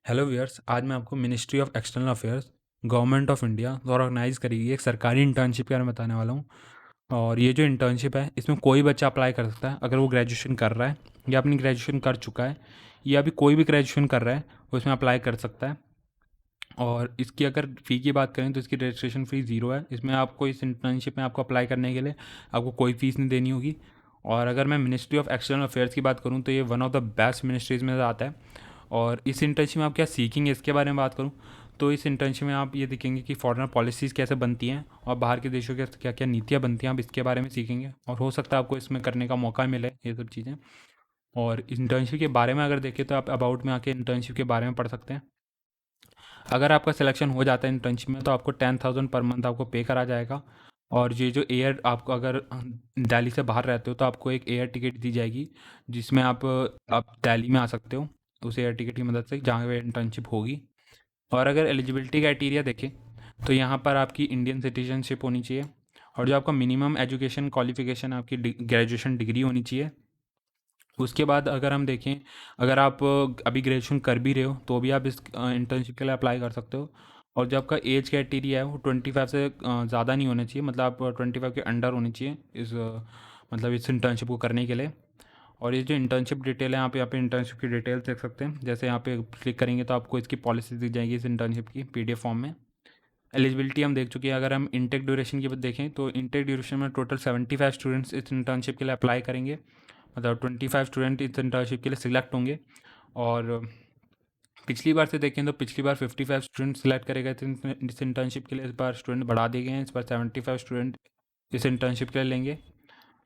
Hello viewers, आज मैं आपको ministry of external affairs government of India द्वारा ऑर्गेनाइज करी गई एक सरकारी इंटर्नशिप के बारे में बताने वाला हूँ। और ये जो इंटर्नशिप है इसमें कोई बच्चा अप्लाई कर सकता है अगर वो ग्रेजुएशन कर रहा है या अपनी ग्रेजुएशन कर चुका है या अभी कोई भी ग्रेजुएशन कर रहा है वो इसमें अप्लाई कर सकता है। और इसकी अगर फ़ी की बात करें तो इसकी रजिस्ट्रेशन फ़ी ज़ीरो है। इसमें आपको इस इंटर्नशिप में आपको अप्लाई करने के लिए आपको कोई फ़ीस नहीं देनी होगी। और अगर मैं मिनिस्ट्री ऑफ एक्सटर्नल अफेयर्स की बात करूँ तो ये one of the best ministries में से आता है। और इस इंटर्नशिप में आप क्या सीखेंगे इसके बारे में बात करूँ तो इस इंटर्नशिप में आप ये देखेंगे कि फॉरेन पॉलिसीज़ कैसे बनती हैं और बाहर के देशों के क्या क्या नीतियाँ बनती हैं, आप इसके बारे में सीखेंगे और हो सकता है आपको इसमें करने का मौका मिले ये सब चीज़ें। और इंटर्नशिप के बारे में अगर देखें तो आप अबाउट में आके इंटर्नशिप के बारे में पढ़ सकते हैं। अगर आपका सिलेक्शन हो जाता है इंटर्नशिप में तो आपको 10,000 पर मंथ आपको पे करा जाएगा। और ये जो एयर आपको अगर दिल्ली से बाहर रहते हो तो आपको एक एयर टिकट दी जाएगी जिसमें आप दिल्ली में आ सकते हो उस एयर टिकट की मदद से जहाँ पे इंटर्नशिप होगी। और अगर एलिजिबिलिटी क्राइटेरिया देखें तो यहाँ पर आपकी इंडियन सिटीजनशिप होनी चाहिए और जो आपका मिनिमम एजुकेशन क्वालिफिकेशन आपकी ग्रेजुएशन डिग्री होनी चाहिए। उसके बाद अगर हम देखें, अगर आप अभी ग्रेजुएशन कर भी रहे हो तो भी आप इस इंटर्नशिप के लिए अप्लाई कर सकते हो। और जो आपका एज क्राइटेरिया है वो 25 से ज़्यादा नहीं होना चाहिए, मतलब आप 25 के अंडर होनी चाहिए मतलब इस इंटर्नशिप को करने के लिए। और ये जो इंटर्नशिप डिटेल है यहाँ पे इंटर्नशिप की डिटेल्स देख सकते हैं। जैसे यहाँ पे क्लिक करेंगे तो आपको इसकी पॉलिसी दिख जाएगी इस इंटर्नशिप की पीडीएफ फॉर्म में। एलिजिबिलिटी हम देख चुके हैं। अगर हम इंटेक ड्यूरेशन की बात देखें तो इंटेक ड्यूरेशन में टोटल 75 स्टूडेंट्स इस इंटर्नशिप के लिए अप्लाई करेंगे, मतलब 25 स्टूडेंट इस इंटर्नशिप के लिए सिलेक्ट होंगे। और पिछली बार से देखें तो पिछली बार 55 स्टूडेंट सिलेक्ट करे गए थे इस इंटर्नशिप के लिए। इस बार स्टूडेंट बढ़ा दिए गए हैं, इस बार 75 स्टूडेंट इस इंटर्नशिप के लिए लेंगे।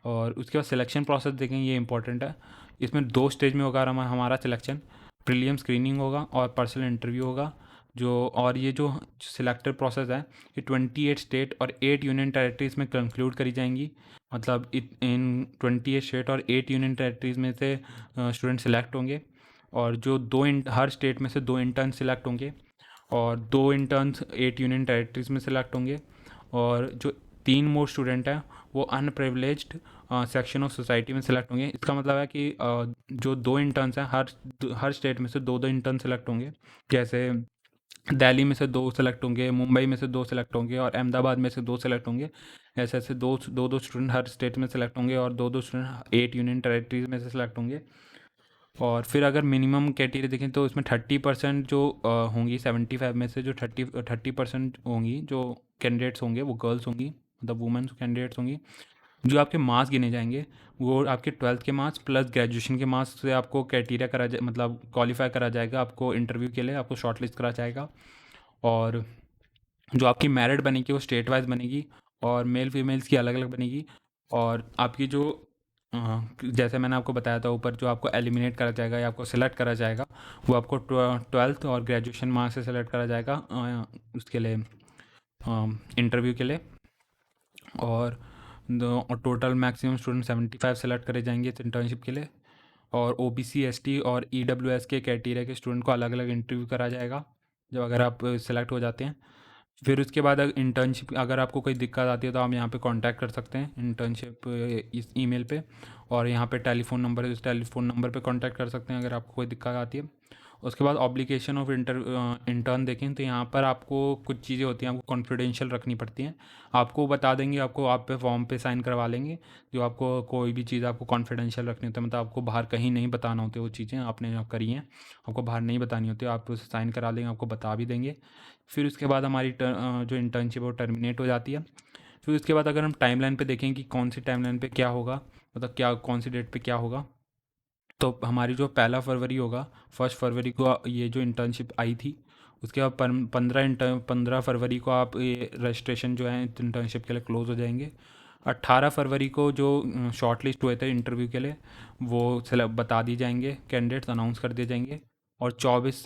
और उसके बाद सिलेक्शन प्रोसेस देखें, ये इंपॉर्टेंट है। इसमें 2 स्टेज में होगा हमारा सिलेक्शन। प्रीलियम स्क्रीनिंग होगा और पर्सनल इंटरव्यू होगा। और ये जो सिलेक्टर प्रोसेस है ये 28 स्टेट और 8 यूनियन टेरेटरीज़ में कंक्लूड करी जाएंगी। मतलब इन 28 स्टेट और 8 यूनियन टेरेटरीज़ में से स्टूडेंट सिलेक्ट होंगे। और जो हर स्टेट में से 2 इंटर्न सिलेक्ट होंगे और 2 इंटर्न्स 8 यूनियन टेरेटरीज़ में सिलेक्ट होंगे। और जो 3 मोर स्टूडेंट हैं वो अनप्रिविलेज्ड सेक्शन ऑफ सोसाइटी में सिलेक्ट होंगे। इसका मतलब है कि जो 2 इंटर्न्स हैं हर स्टेट में से 2-2 इंटर्न सिलेक्ट होंगे। जैसे दिल्ली में से 2 सेलेक्ट होंगे, मुंबई में से 2 सेलेक्ट होंगे और अहमदाबाद में से 2 सेलेक्ट होंगे। ऐसे ऐसे दो स्टूडेंट हर स्टेट में सेलेक्ट होंगे और 2-2 स्टूडेंट 8 यूनियन टेरेटरीज में से सेलेक्ट होंगे। और फिर अगर मिनिमम क्राइटेरिया देखें तो इसमें 30% जो होंगी 75 में से जो 30% होंगी जो कैंडिडेट्स होंगे वो गर्ल्स होंगी, मतलब वुमेन्स कैंडिडेट्स होंगी। जो आपके मार्क्स गिने जाएंगे वो आपके 12th के मार्क्स प्लस ग्रेजुएशन के मार्क्स से आपको क्राइटेरिया करा जाए, मतलब क्वालिफाई करा जाएगा। आपको इंटरव्यू के लिए आपको शॉर्टलिस्ट करा जाएगा। और जो आपकी मेरिट बनेगी वो स्टेट वाइज बनेगी और मेल फीमेल्स की अलग अलग बनेगी। और आपकी जो जैसे मैंने आपको बताया था ऊपर, जो आपको एलिमिनेट करा जाएगा या आपको सेलेक्ट करा जाएगा वो आपको 12th और ग्रेजुएशन मार्क्स से सेलेक्ट करा जाएगा उसके लिए इंटरव्यू के लिए। और टोटल मैक्सिमम स्टूडेंट 75 सेलेक्ट करे जाएंगे इस इंटर्नशिप के लिए। और ओबीसी एसटी और ईडब्ल्यूएस के कैटेगरी के स्टूडेंट को अलग अलग इंटरव्यू करा जाएगा जब अगर आप सेलेक्ट हो जाते हैं। फिर उसके बाद अगर इंटर्नशिप अगर आपको कोई दिक्कत आती है तो आप यहाँ पे कांटेक्ट कर सकते हैं इंटर्नशिप इस ईमेल पे। और यहाँ पे टेलीफोन नंबर है, इस टेलीफोन नंबर पे कांटेक्ट कर सकते हैं अगर आपको कोई दिक्कत आती है। उसके बाद ऑब्लिगेशन ऑफ इंटर्न देखें तो यहाँ पर आपको कुछ चीज़ें होती हैं आपको कॉन्फिडेंशियल रखनी पड़ती हैं। आपको बता देंगे, आपको आप पे फॉर्म पे साइन करवा लेंगे। जो आपको कोई भी चीज़ आपको कॉन्फिडेंशियल रखनी होती है, मतलब आपको बाहर कहीं नहीं बताना होती वो चीज़ें आपने आप करी हैं, आपको बाहर नहीं बतानी होती, आप उसे साइन करा लेंगे, आपको बता भी देंगे। फिर उसके बाद हमारी जो इंटर्नशिप है वो टर्मिनेट हो जाती है। फिर उसके बाद अगर हम टाइमलाइन पे देखें कि कौन सी टाइमलाइन पे क्या होगा, मतलब क्या कौन सी डेट पे क्या होगा, तो हमारी जो 1 फरवरी होगा, 1 फरवरी को ये जो इंटर्नशिप आई थी। उसके बाद 15 फरवरी को आप ये रजिस्ट्रेशन जो है इंटर्नशिप के लिए क्लोज़ हो जाएंगे। 18 फरवरी को जो शॉर्ट लिस्ट हुए थे इंटरव्यू के लिए वो बता दिए जाएंगे, कैंडिडेट्स अनाउंस कर दिए जाएंगे। और 22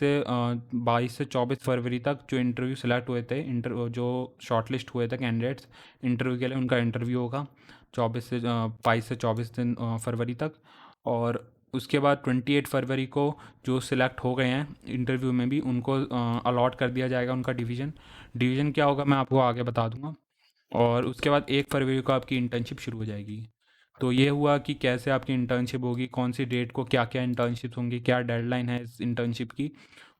से 24 फरवरी तक जो इंटरव्यू सेलेक्ट हुए थे जो शॉर्ट लिस्ट हुए थे कैंडिडेट्स इंटरव्यू के लिए, उनका इंटरव्यू होगा 22 से 22 फरवरी तक। और उसके बाद 28 फरवरी को जो सिलेक्ट हो गए हैं इंटरव्यू में भी उनको अलॉट कर दिया जाएगा उनका डिवीज़न। डिवीज़न क्या होगा मैं आपको आगे बता दूंगा। और उसके बाद 1 फरवरी को आपकी इंटर्नशिप शुरू हो जाएगी। तो ये हुआ कि कैसे आपकी इंटर्नशिप होगी, कौन सी डेट को क्या क्या इंटर्नशिप होंगी, क्या डेडलाइन है इस इंटर्नशिप की,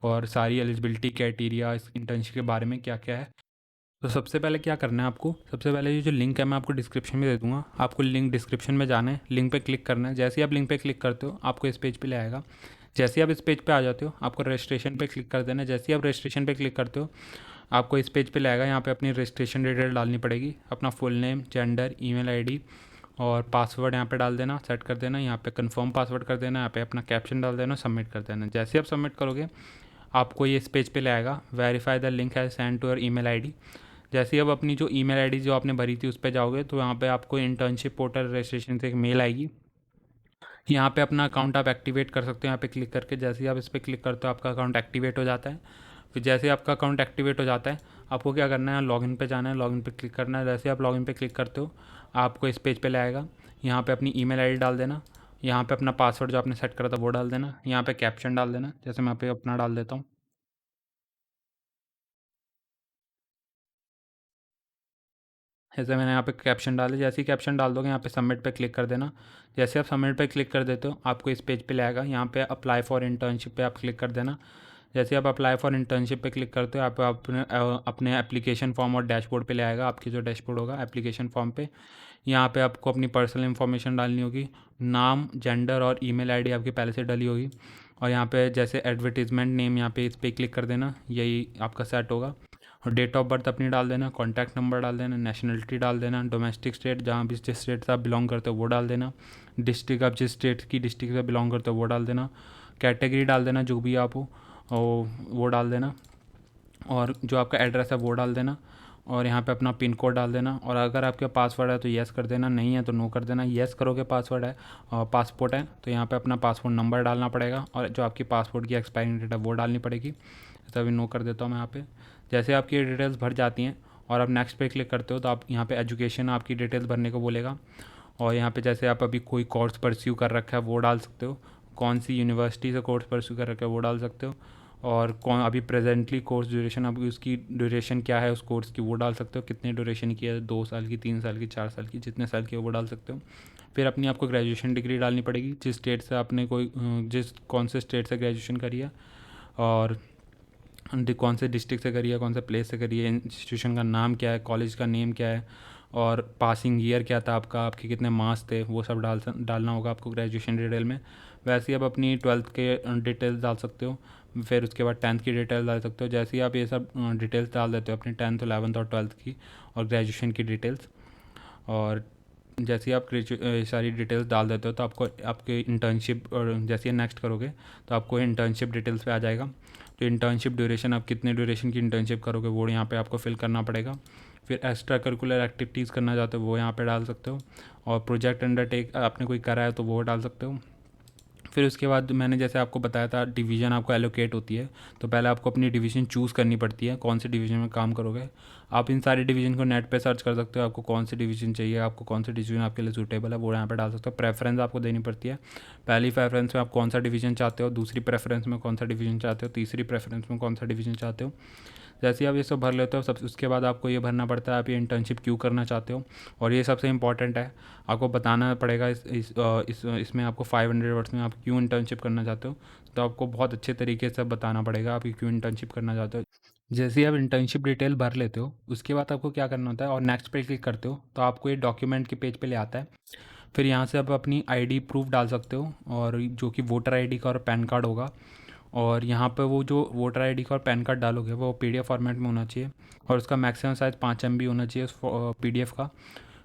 और सारी एलिजिबिलिटी क्राइटेरिया इस इंटर्नशिप के बारे में क्या क्या है। तो सबसे पहले क्या करना है आपको, सबसे पहले ये जो लिंक है मैं आपको डिस्क्रिप्शन में दे दूंगा, आपको लिंक डिस्क्रिप्शन में जाना है, लिंक पे क्लिक करना है। जैसे ही आप लिंक पे क्लिक करते हो आपको इस पेज पे ले आएगा। जैसे ही आप इस पेज पे आ जाते हो आपको रजिस्ट्रेशन पे क्लिक कर देना है। जैसे ही आप रजिस्ट्रेशन पे क्लिक करते हो आपको इस पेज पे ले आएगा। यहाँ पे अपनी रजिस्ट्रेशन डिटेल डालनी पड़ेगी, अपना full name, gender, email ID और पासवर्ड यहाँ पे डाल देना, सेट कर देना। यहाँ पे कंफर्म पासवर्ड कर देना, यहाँ पे अपना कैप्शन डाल देना, सबमिट कर देना। जैसे ही आप सबमिट करोगे आपको ये इस पेज पे ले आएगा, वेरीफाई द लिंक है send to your email ID. जैसे ही अब अपनी जो ईमेल आईडी जो आपने भरी थी उस पर जाओगे तो यहाँ पे आपको इंटर्नशिप पोर्टल रजिस्ट्रेशन से एक मेल आएगी। यहाँ पे अपना अकाउंट आप एक्टिवेट कर सकते हो यहाँ पे क्लिक करके। जैसे ही आप इस पर क्लिक करते हो आपका अकाउंट एक्टिवेट हो जाता है। फिर जैसे ही आपका अकाउंट एक्टिवेट हो जाता है आपको क्या करना है, लॉगिन पे जाना है, लॉगिन पे क्लिक करना है। जैसे ही आप लॉगिन पे क्लिक करते हो आपको इस पेज पे लाएगा। यहाँ पे अपनी ईमेल आईडी डाल देना, यहाँ पे अपना पासवर्ड जो आपने सेट करा था वो डाल देना, यहाँ पे कैप्शन डाल देना। जैसे मैं यहाँ पे अपना डाल देता हूँ, जैसे मैंने यहाँ पे कैप्शन डाले। जैसे ही कैप्शन डाल दोगे यहाँ पे सबमिट पे क्लिक कर देना। जैसे आप सबमिट पे क्लिक कर देते हो आपको इस पेज पे लाएगा। यहाँ पे अप्लाई फॉर इंटर्नशिप पे आप क्लिक कर देना। जैसे आप अप्लाई फॉर इंटर्नशिप पे क्लिक करते हो आप अपने एप्लीकेशन फॉर्म और डैशबोर्ड पे ले आएगा। आपकी जो डैशबोर्ड होगा एप्लीकेशन फॉर्म पे यहाँ पे आपको अपनी पर्सनल इन्फॉर्मेशन डालनी होगी, नाम, जेंडर और ईमेल आईडी आपकी पहले से डली होगी। और यहाँ पे जैसे एडवर्टीजमेंट नेम यहाँ पे इस पर क्लिक कर देना, यही आपका सेट होगा। और डेट ऑफ बर्थ अपनी डाल देना, कॉन्टैक्ट नंबर डाल देना, नेशनलिटी डाल देना, डोमेस्टिक स्टेट जहाँ भी जिस स्टेट से आप बिलोंग करते हो वो डाल देना, डिस्ट्रिक्ट आप जिस स्टेट की डिस्ट्रिक्ट से बिलोंग करते हो वो डाल देना, कैटेगरी डाल देना जो भी आप हो और वो डाल देना, और जो आपका एड्रेस है वो डाल देना, और यहाँ पे अपना पिन कोड डाल देना। और अगर आपके पासवर्ड है तो येस कर देना, नहीं है तो नो कर देना। येस करोगे पासवर्ड है और पासपोर्ट है तो यहाँ पे अपना पासपोर्ट नंबर डालना पड़ेगा, और जो आपकी पासपोर्ट की एक्सपायरी डेट है वो डालनी पड़ेगी। तो अभी नो कर देता हूँ मैं यहाँ पे। जैसे आपकी डिटेल्स भर जाती हैं और आप नेक्स्ट पे क्लिक करते हो तो आप यहाँ पे एजुकेशन आपकी डिटेल्स भरने को बोलेगा। और यहाँ पे जैसे आप अभी कोई कोर्स परस्यू कर रखा है वो डाल सकते हो, कौन सी यूनिवर्सिटी से कोर्स परस्यू कर रखा है वो डाल सकते हो, और कौन अभी प्रेजेंटली कोर्स ड्यूरेशन अभी उसकी ड्यूरेशन क्या है उस कोर्स की वो डाल सकते हो, कितने ड्यूरेशन की है, 2 साल की, 3 साल की, 4 साल की, जितने साल की है वो डाल सकते हो। फिर अपनी आपको ग्रेजुएशन डिग्री डालनी पड़ेगी, जिस स्टेट से आपने कोई जिस कौन से स्टेट से ग्रेजुएशन करी है, और कौन से डिस्ट्रिक्ट से करी है, कौन से प्लेस से करी है, इंस्टीट्यूशन का नाम क्या है, कॉलेज का नेम क्या है, और पासिंग ईयर क्या था आपका, आपके कितने मार्क्स थे, वो सब डालना होगा आपको ग्रेजुएशन डिटेल में। वैसे ही आप अपनी 12th के डिटेल्स डाल सकते हो, फिर उसके बाद 10th की डिटेल डाल सकते हो। जैसे ही आप ये सब डिटेल्स डाल देते हो अपनी 10th, 11th और 12th की और ग्रेजुएशन की डिटेल्स, और जैसे ही आप सारी डिटेल्स डाल देते हो तो आपको आपके इंटर्नशिप, और जैसे ही नेक्स्ट करोगे तो आपको इंटर्नशिप डिटेल्स पे आ जाएगा। तो इंटर्नशिप ड्यूरेशन आप कितने ड्यूरेशन की इंटर्नशिप करोगे वो यहाँ पे आपको फिल करना पड़ेगा। फिर एक्स्ट्रा करिकुलर एक्टिविटीज़ करना चाहते हो वो यहाँ पे डाल सकते हो, और प्रोजेक्ट अंडरटेक आपने कोई करा है तो वो डाल सकते हो। फिर उसके बाद मैंने जैसे आपको बताया था डिवीज़न आपको एलोकेट होती है, तो पहले आपको अपनी डिवीज़न चूज़ करनी पड़ती है, कौन सी डिवीज़न में काम करोगे। आप इन सारी डिवीज़न को नेट पे सर्च कर सकते हो, आपको कौन सी डिवीज़न चाहिए, आपको कौन सी डिवीज़न आपके लिए सूटेबल है वो यहाँ पे डाल सकते हो। प्रेफरेंस आपको देनी पड़ती है, पहली प्रेफरेंस में आप कौन सा डिवीज़न चाहते हो, दूसरी प्रेफरेंस में कौन सा डिवीज़न चाहते हो, तीसरी प्रेफरेंस में कौन सा डिवीज़न चाहते हो। जैसे ही आप ये सब भर लेते हो सब उसके बाद आपको ये भरना पड़ता है आप ये इंटर्नशिप क्यों करना चाहते हो, और ये सबसे इंपॉर्टेंट है, आपको बताना पड़ेगा इसमें आपको 500 वर्ड्स में आप क्यों इंटर्नशिप करना चाहते हो। तो आपको बहुत अच्छे तरीके से बताना पड़ेगा आप क्यों इंटर्नशिप करना चाहते हो। जैसे ही आप इंटर्नशिप डिटेल भर लेते हो उसके बाद आपको क्या करना होता है, और नेक्स्ट पे क्लिक करते हो तो आपको ये डॉक्यूमेंट के पेज पे ले आता है। फिर यहाँ से आप अपनी आईडी प्रूफ डाल सकते हो, और जो कि वोटर आईडी का और पैन कार्ड होगा। और यहाँ पे वो जो वोटर आईडी का और पैन कार्ड डालोगे वो पीडीएफ फॉर्मेट में होना चाहिए, और उसका मैक्सिमम साइज़ 5 MB होना चाहिए उस पीडीएफ का।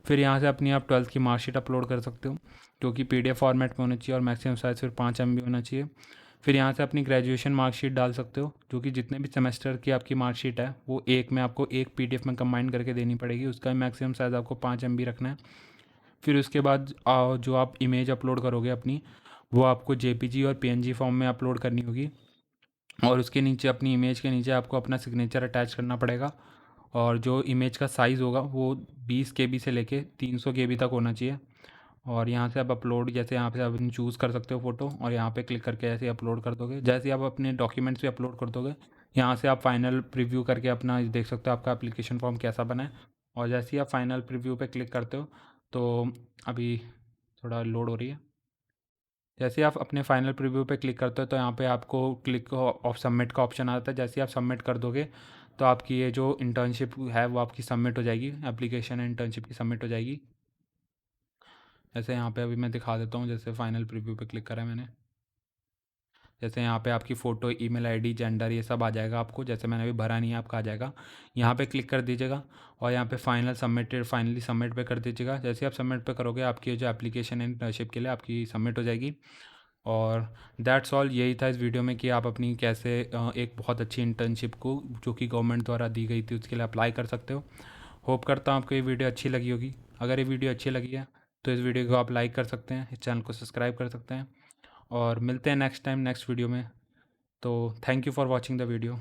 फिर यहाँ से अपनी आप 12th की मार्कशीट अपलोड कर सकते हो, जो कि पीडीएफ फॉर्मेट में होना चाहिए, और मैक्सिमम साइज़ फिर 5 MB होना चाहिए। फिर यहाँ से अपनी ग्रेजुएशन मार्कशीट डाल सकते हो, जो कि जितने भी सेमेस्टर की आपकी मार्कशीट है वो एक में आपको एक पीडीएफ में कंबाइन करके देनी पड़ेगी, उसका मैक्सिमम साइज़ आपको 5 MB रखना है। फिर उसके बाद जो आप इमेज अपलोड करोगे अपनी, वो आपको जेपीजी और पीएनजी फॉर्म में अपलोड करनी होगी, और उसके नीचे अपनी इमेज के नीचे आपको अपना सिग्नेचर अटैच करना पड़ेगा। और जो इमेज का साइज़ होगा वो 20 KB से लेके 300 KB तक होना चाहिए। और यहाँ से आप अपलोड, जैसे यहाँ पे आप चूज़ कर सकते हो फ़ोटो, और यहाँ पे क्लिक करके ऐसे अपलोड कर दोगे। जैसे ही आप अपने डॉक्यूमेंट्स भी अपलोड कर दोगे यहाँ से आप फाइनल प्रीव्यू करके अपना देख सकते हो आपका एप्लीकेशन फॉर्म कैसा बना है। और जैसे ही आप फाइनल प्रीव्यू पे क्लिक करते हो तो अभी थोड़ा लोड हो रही है। जैसे ही आप अपने फाइनल प्रीव्यू पे क्लिक करते हो तो यहाँ पे आपको क्लिक ऑफ सबमिट का ऑप्शन आता है। जैसे ही आप सबमिट कर दोगे तो आपकी ये जो इंटर्नशिप है वो आपकी सबमिट हो जाएगी, एप्लीकेशन इंटर्नशिप की सबमिट हो जाएगी। जैसे यहाँ पे अभी मैं दिखा देता हूँ, जैसे फाइनल प्रीव्यू पे क्लिक करा मैंने, जैसे यहाँ पे आपकी फ़ोटो, ईमेल आईडी, जेंडर ये सब आ जाएगा आपको। जैसे मैंने अभी भरा नहीं है, आपका आ जाएगा। यहाँ पे क्लिक कर दीजिएगा और यहाँ पे फाइनली सबमिट पे कर दीजिएगा। जैसे आप सबमिट पे करोगे आपकी जो एप्लीकेशन है इंटर्नशिप के लिए आपकी सबमिट हो जाएगी। और दैट्स ऑल, यही था इस वीडियो में कि आप अपनी कैसे एक बहुत अच्छी इंटर्नशिप को जो कि गवर्नमेंट द्वारा दी गई थी उसके लिए अप्लाई कर सकते हो। होप करता हूँ आपको ये वीडियो अच्छी लगी होगी। अगर ये वीडियो अच्छी लगी है तो इस वीडियो को आप लाइक कर सकते हैं, इस चैनल को सब्सक्राइब कर सकते हैं और मिलते हैं नेक्स्ट टाइम नेक्स्ट वीडियो में। तो thank you for watching the video.